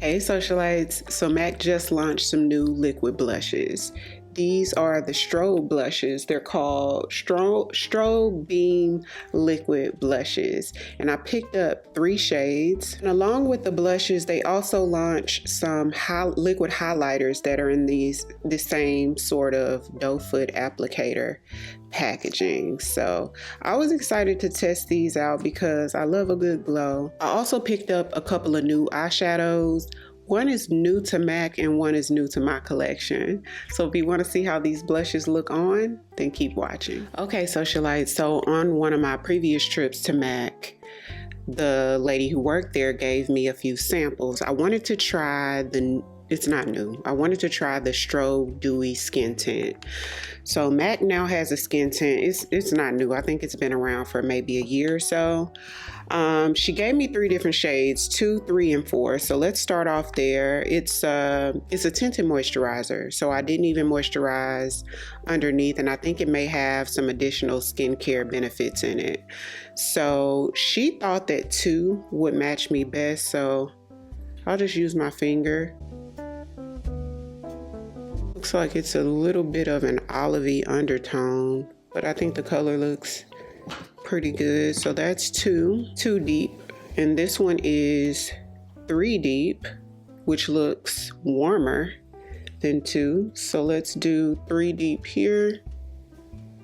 Hey socialites, so MAC just launched some new liquid blushes. These are the Strobe blushes. They're called Strobe Beam Liquid Blushes. And I picked up 3 shades. And along with the blushes, they also launched some liquid highlighters that are in the same sort of doe foot applicator packaging. So I was excited to test these out because I love a good glow. I also picked up a couple of new eyeshadows. One is new to MAC and one is new to my collection. So if you want to see how these blushes look on, then keep watching. Okay, socialites, so on one of my previous trips to MAC, the lady who worked there gave me a few samples. I wanted to try it's not new. I wanted to try the Strobe Dewy Skin Tint. So MAC now has a skin tint. It's not new. I think it's been around for maybe a year or so. She gave me 3 different shades, 2, 3, and 4. So let's start off there. It's a tinted moisturizer. So I didn't even moisturize underneath, and I think it may have some additional skincare benefits in it. So she thought that 2 would match me best. So I'll just use my finger. Looks like it's a little bit of an olivey undertone, but I think the color looks pretty good. So that's 2 deep, and this one is 3 deep, which looks warmer than 2. So let's do 3 deep here.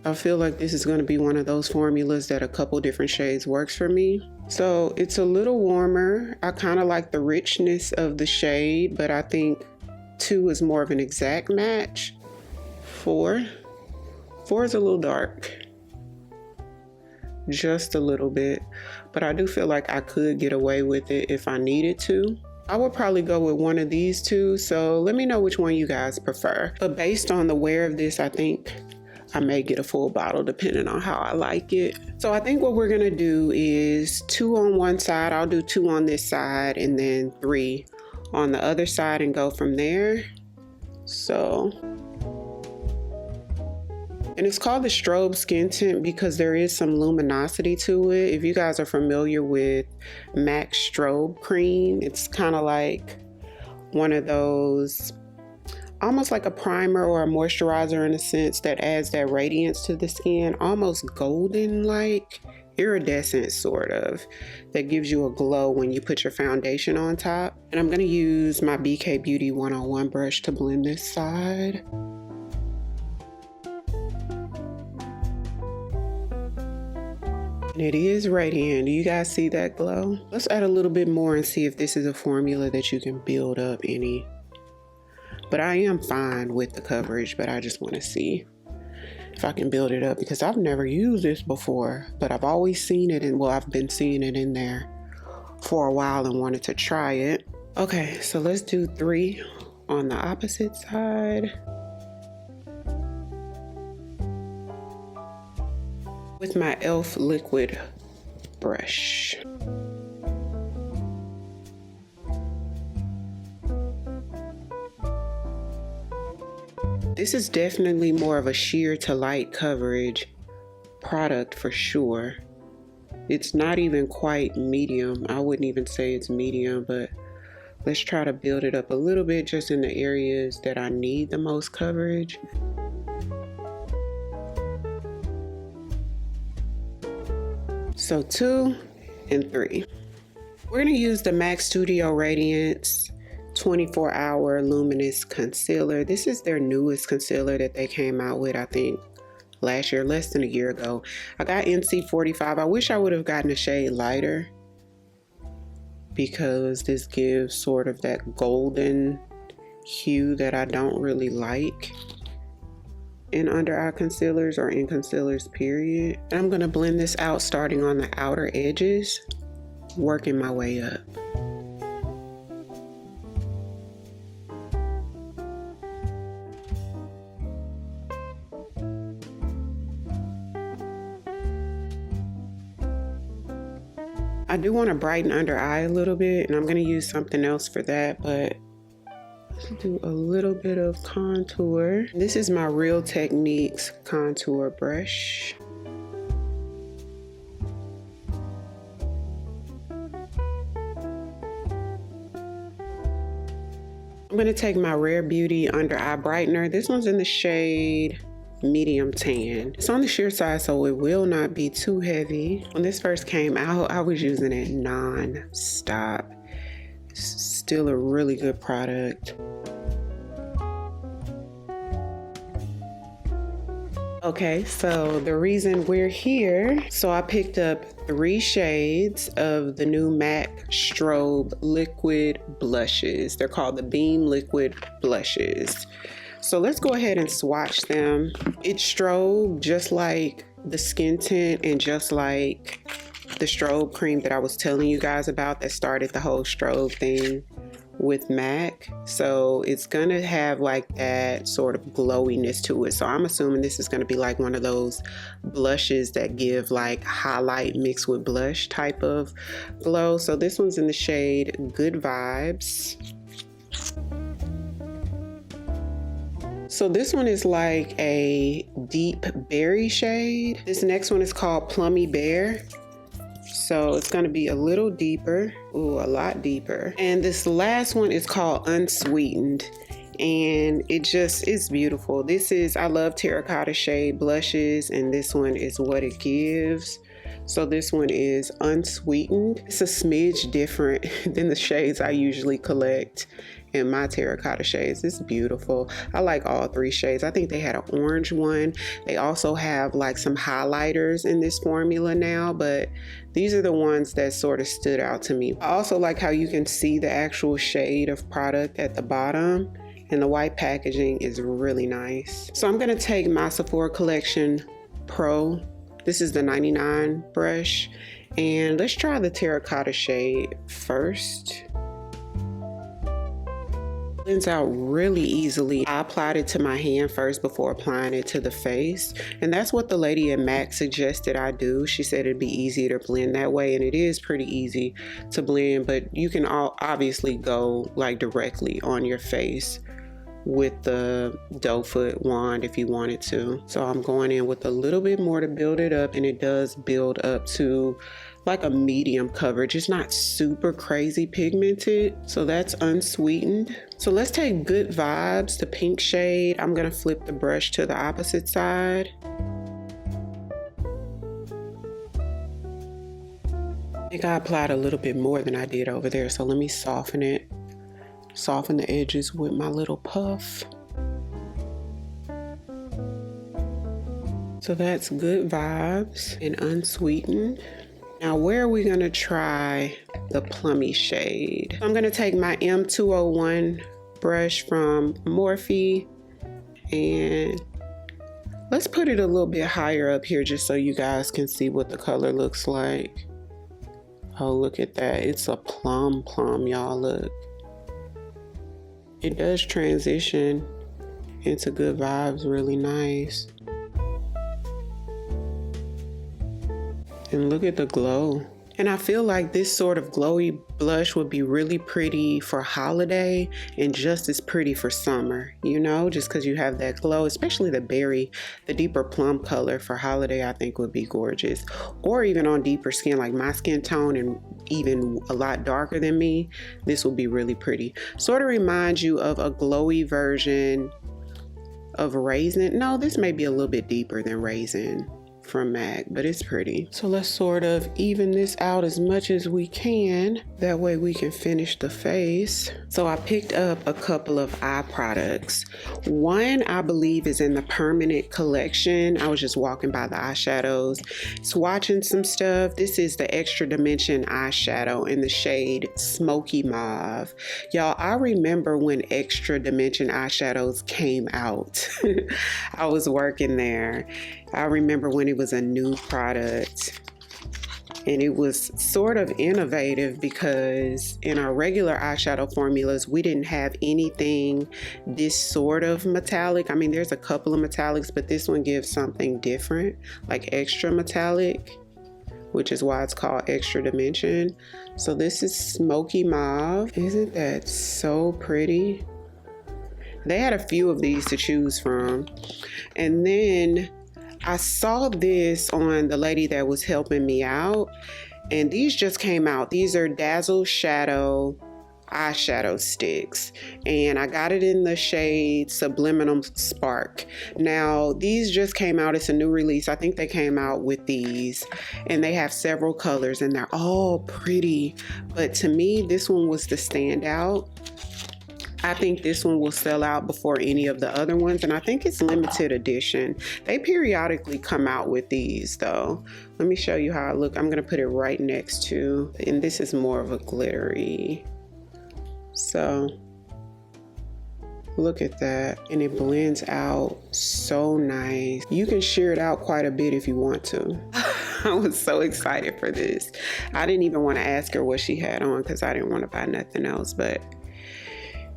I feel like this is going to be one of those formulas that a couple different shades works for me. So it's a little warmer. I kind of like the richness of the shade, but I think 2 is more of an exact match. 4 is a little dark, just a little bit, but I do feel like I could get away with it if I needed to. I would probably go with one of these 2, so let me know which one you guys prefer. But based on the wear of this, I think I may get a full bottle depending on how I like it. So I think what we're gonna do is 2 on one side. I'll do 2 on this side and then 3 on the other side and go from there. So, and it's called the Strobe Skin Tint because there is some luminosity to it. If you guys are familiar with MAC Strobe Cream, it's kind of like one of those, almost like a primer or a moisturizer in a sense that adds that radiance to the skin, almost golden-like, iridescent sort of, that gives you a glow when you put your foundation on top. And I'm going to use my BK Beauty 101 brush to blend this side. And it is radiant. Do you guys see that glow? Let's add a little bit more and see if this is a formula that you can build up any. But I am fine with the coverage, but I just want to see if I can build it up because I've never used this before, but I've always seen it, and well, I've been seeing it in there for a while and wanted to try it. Okay, so let's do 3 on the opposite side. With my e.l.f. liquid brush. This is definitely more of a sheer to light coverage product for sure. It's not even quite medium. I wouldn't even say it's medium, but let's try to build it up a little bit just in the areas that I need the most coverage. So 2 and 3. We're gonna use the MAC Studio Radiance 24-hour luminous concealer. This is their newest concealer that they came out with, I think last year, less than a year ago. I got NC45. I wish I would have gotten a shade lighter because this gives sort of that golden hue that I don't really like in under eye concealers or in concealers period. And I'm gonna blend this out starting on the outer edges, working my way up. I do want to brighten under eye a little bit, and I'm going to use something else for that, but let's do a little bit of contour. This is my Real Techniques contour brush. I'm gonna take my Rare Beauty under eye brightener. This one's in the shade medium tan. It's on the sheer side, so it will not be too heavy. When this first came out, I was using it non-stop. Still a really good product. Okay, so the reason we're here, so I picked up 3 shades of the new MAC Strobe liquid blushes. They're called the Beam Liquid Blushes. So let's go ahead and swatch them. It's Strobe, just like the skin tint and just like the Strobe cream that I was telling you guys about that started the whole Strobe thing with MAC. So it's gonna have like that sort of glowiness to it. So I'm assuming this is gonna be like one of those blushes that give like highlight mixed with blush type of glow. So this one's in the shade Good Vibes. So this one is like a deep berry shade. This next one is called Plummy Bear. So it's gonna be a little deeper, ooh, a lot deeper. And this last one is called Unsweetened. And it's beautiful. This is, I love terracotta shade blushes, and this one is what it gives. So this one is Unsweetened. It's a smidge different than the shades I usually collect in my terracotta shades. It's beautiful. I like all 3 shades. I think they had an orange one. They also have like some highlighters in this formula now, but these are the ones that sort of stood out to me. I also like how you can see the actual shade of product at the bottom, and the white packaging is really nice. So I'm gonna take my Sephora Collection Pro. This is the 99 brush, and let's try the terracotta shade first. Blends out really easily. I applied it to my hand first before applying it to the face, and that's what the lady at MAC suggested I do. She said it'd be easier to blend that way, and it is pretty easy to blend, but you can obviously go like directly on your face with the doe foot wand if you wanted to. So I'm going in with a little bit more to build it up, and it does build up to like a medium coverage. It's not super crazy pigmented. So that's Unsweetened. So let's take Good Vibes, the pink shade. I'm gonna flip the brush to the opposite side. I think I applied a little bit more than I did over there, so let me soften it. Soften the edges with my little puff. So that's Good Vibes and Unsweetened. Now where are we gonna try the plummy shade? I'm gonna take my M201 brush from Morphe, and let's put it a little bit higher up here just so you guys can see what the color looks like. Oh, look at that. It's a plum, y'all, look. It does transition into Good Vibes really nice. And look at the glow. And I feel like this sort of glowy blush would be really pretty for holiday and just as pretty for summer, you know, just because you have that glow, especially the berry, the deeper plum color for holiday, I think would be gorgeous. Or even on deeper skin, like my skin tone and even a lot darker than me, this will be really pretty. Sort of reminds you of a glowy version of Raisin. No, this may be a little bit deeper than Raisin from MAC, but it's pretty. So let's sort of even this out as much as we can. That way we can finish the face. So I picked up a couple of eye products. One I believe is in the permanent collection. I was just walking by the eyeshadows, swatching some stuff. This is the Extra Dimension eyeshadow in the shade Smoky Mauve. Y'all, I remember when Extra Dimension eyeshadows came out. I was working there. I remember when it was a new product, and it was sort of innovative because in our regular eyeshadow formulas, we didn't have anything this sort of metallic. I mean, there's a couple of metallics, but this one gives something different, like extra metallic, which is why it's called Extra Dimension. So this is Smoky Mauve. Isn't that so pretty? They had a few of these to choose from. And then I saw this on the lady that was helping me out, and these just came out. These are Dazzle Shadow eyeshadow sticks, and I got it in the shade Subliminal Spark. Now these just came out, it's a new release. I think they came out with these, and they have several colors and they're all pretty, but to me this one was the standout. I think this one will sell out before any of the other ones, and I think it's limited edition. They periodically come out with these though. Let me show you how I look. I'm gonna put it right next to, and this is more of a glittery. So look at that, and it blends out so nice. You can sheer it out quite a bit if you want to. I was so excited for this. I didn't even want to ask her what she had on because I didn't want to buy nothing else, but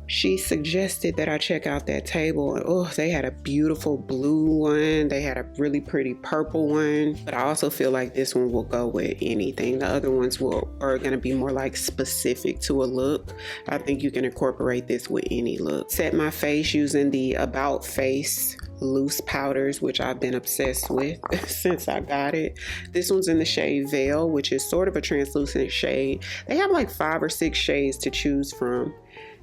she suggested that I check out that table. Oh, they had a beautiful blue one. They had a really pretty purple one. But I also feel like this one will go with anything. The other ones are going to be more like specific to a look. I think you can incorporate this with any look. Set my face using the About Face loose powders, which I've been obsessed with since I got it. This one's in the shade Veil, which is sort of a translucent shade. They have like 5 or 6 shades to choose from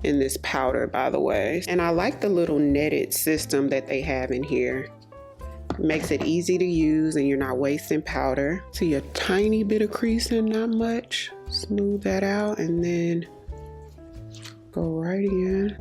in this powder, by the way. And I like the little netted system that they have in here. It makes it easy to use and you're not wasting powder. See a tiny bit of creasing, not much. Smooth that out and then go right in.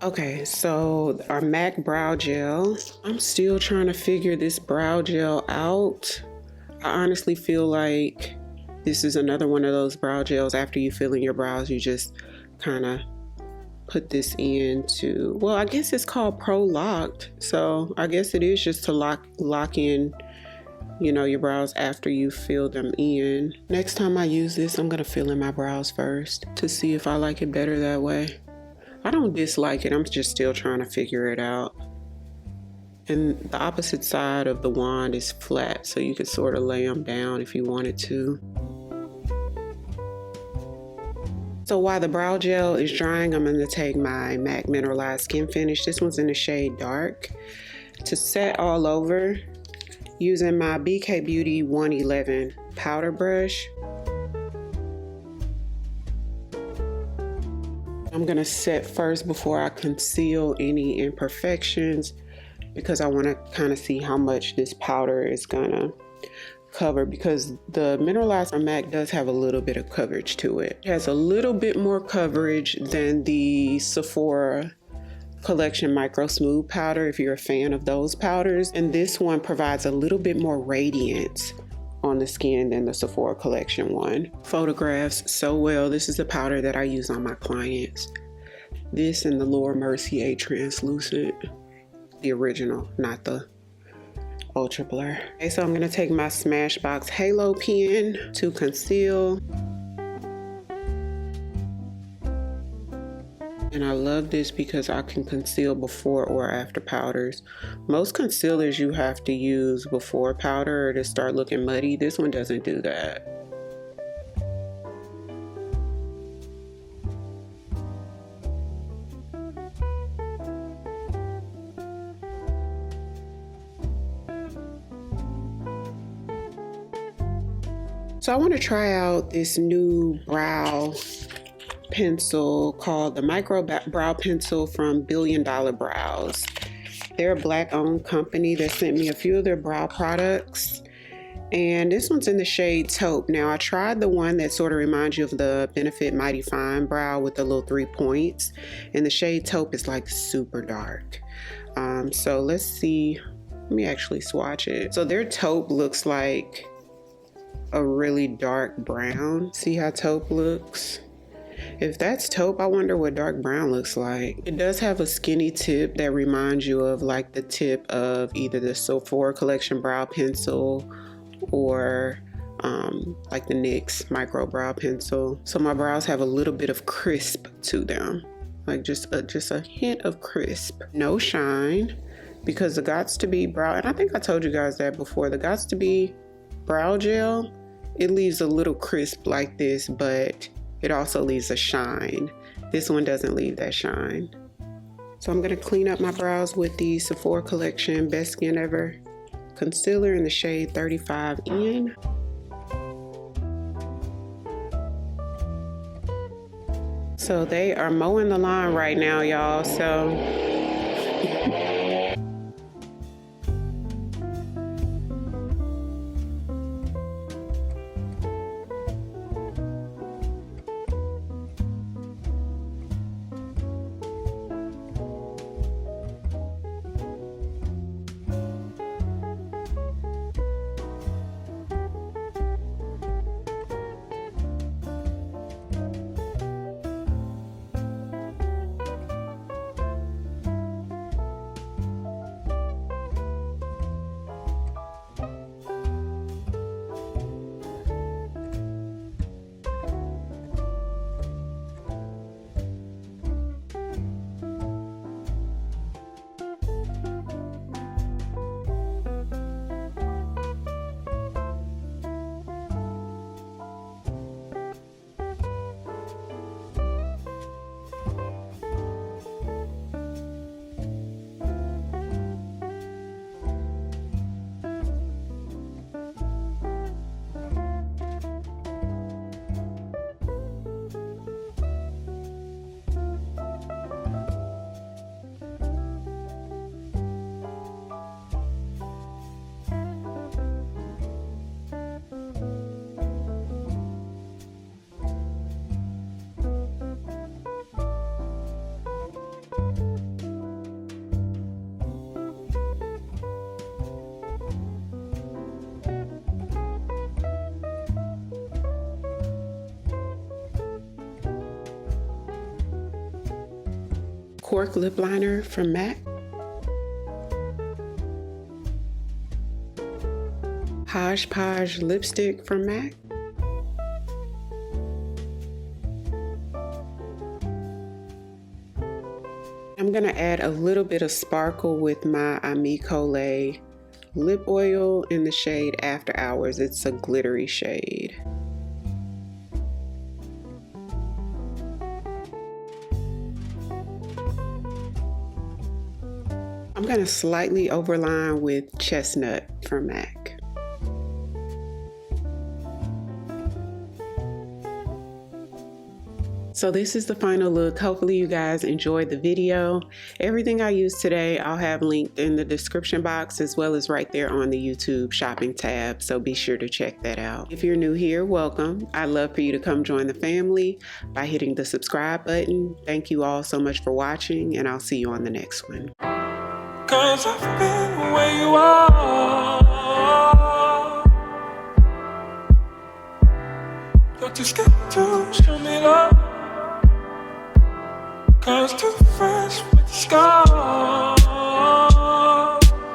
Okay, so our MAC brow gel. I'm still trying to figure this brow gel out. I honestly feel like this is another one of those brow gels. After you fill in your brows, you just kind of put this into, well, I guess it's called Pro Locked. So I guess it is just to lock in, you know, your brows after you fill them in. Next time I use this, I'm gonna fill in my brows first to see if I like it better that way. I don't dislike it, I'm just still trying to figure it out. And the opposite side of the wand is flat, so you could sort of lay them down if you wanted to. So while the brow gel is drying, I'm gonna take my MAC Mineralized Skin Finish. This one's in the shade Dark. To set all over, using my BK Beauty 111 powder brush. I'm gonna set first before I conceal any imperfections because I wanna kind of see how much this powder is gonna cover, because the Mineralized MAC does have a little bit of coverage to it. It has a little bit more coverage than the Sephora Collection Micro Smooth Powder if you're a fan of those powders. And this one provides a little bit more radiance on the skin than the Sephora Collection one. Photographs so well. This is the powder that I use on my clients. This and the Laura Mercier Translucent. The original, not the Ultra Blur. Okay, so I'm gonna take my Smashbox Halo pen to conceal. And I love this because I can conceal before or after powders. Most concealers you have to use before powder or to start looking muddy. This one doesn't do that. So I want to try out this new brow pencil called the Micro Brow Pencil from Billion Dollar Brows. They're a Black owned company that sent me a few of their brow products. And this one's in the shade Taupe. Now I tried the one that sort of reminds you of the Benefit Mighty Fine brow with the little 3 points. And the shade Taupe is like super dark. So let's see, let me actually swatch it. So their Taupe looks like a really dark brown. See how Taupe looks? If that's Taupe, I wonder what dark brown looks like. It does have a skinny tip that reminds you of like the tip of either the Sephora Collection brow pencil or like the NYX micro brow pencil. So my brows have a little bit of crisp to them, like just a hint of crisp. No shine, because the Gots to Be brow, and I think I told you guys that before, the Gots to Be brow gel, it leaves a little crisp like this, but it also leaves a shine. This one doesn't leave that shine. So I'm gonna clean up my brows with the Sephora Collection Best Skin Ever concealer in the shade 35N. So they are mowing the lawn right now, y'all. So Cork lip liner from MAC. Hodgepodge lipstick from MAC. I'm gonna add a little bit of sparkle with my Pkwy lip oil in the shade After Hours. It's a glittery shade. I'm gonna slightly overline with Chestnut from MAC. So this is the final look. Hopefully you guys enjoyed the video. Everything I used today I'll have linked in the description box as well as right there on the YouTube shopping tab. So be sure to check that out. If you're new here, welcome. I'd love for you to come join the family by hitting the subscribe button. Thank you all so much for watching, and I'll see you on the next one. 'Cause I've been where you are. You're too scared to show me love. 'Cause too fresh with the scars.